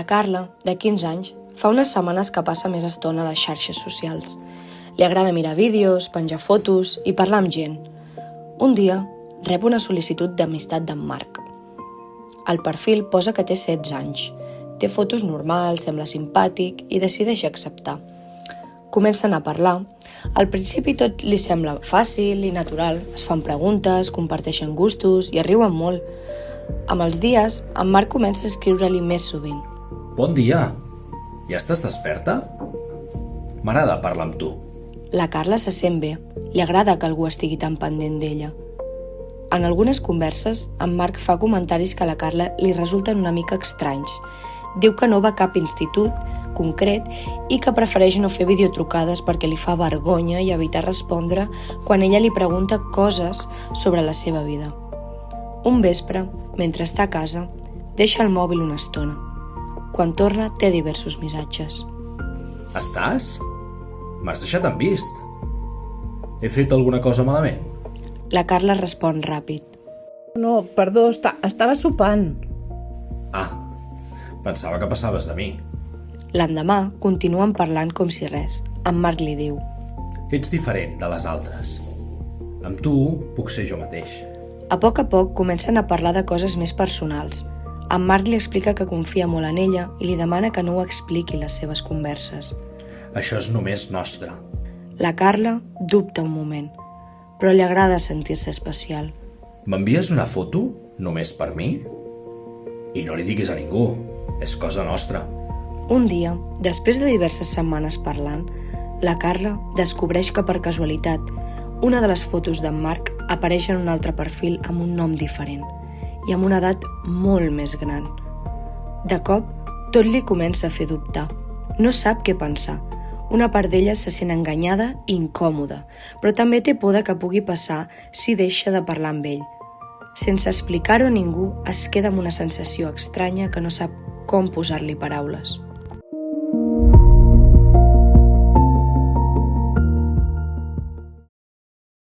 La Carla, de 15 anys, fa unes setmanes que passa més estona a les xarxes socials. Li agrada mirar vídeos, penjar fotos i parlar amb gent. Un dia, rep una sol·licitud d'amistat d'en Marc. Al perfil posa que té 16 anys. Té fotos normals, sembla simpàtic i decideix acceptar. Comencen a parlar. Al principi tot li sembla fàcil i natural. Es fan preguntes, comparteixen gustos i es riuen molt. Amb els dies, en Marc comença a escriure-li més sovint. Bon dia! Ja estàs desperta? M'agrada parlar amb tu. La Carla se sent bé. Li agrada que algú estigui tan pendent d'ella. En algunes converses, en Marc fa comentaris que a la Carla li resulten una mica estranys. Diu que no va a cap institut concret i que prefereix no fer videotrucades perquè li fa vergonya i evitar respondre quan ella li pregunta coses sobre la seva vida. Un vespre, mentre està a casa, deixa el mòbil una estona. Quan torna, té diversos missatges. Estàs? M'has deixat en vist. He fet alguna cosa malament? La Carla respon ràpid. No, perdó, estava sopant. Ah, pensava que passaves de mi. L'endemà continuen parlant com si res. En Marc li diu: Ets diferent de les altres. Amb tu puc ser jo mateix. A poc comencen a parlar de coses més personals. En Marc li explica que confia molt en ella i li demana que no ho expliqui les seves converses. Això és només nostre. La Carla dubta un moment, però li agrada sentir-se especial. M'envies una foto només per mi? I no li diguis a ningú, és cosa nostra. Un dia, després de diverses setmanes parlant, la Carla descobreix que per casualitat una de les fotos d'en Marc apareix en un altre perfil amb un nom diferent i amb una edat molt més gran. De cop, tot li comença a fer dubtar. No sap què pensar. Una part d'ella se sent enganyada i incòmoda, però també té por de que pugui passar si deixa de parlar amb ell. Sense explicar-ho a ningú, es queda amb una sensació estranya que no sap com posar-li paraules.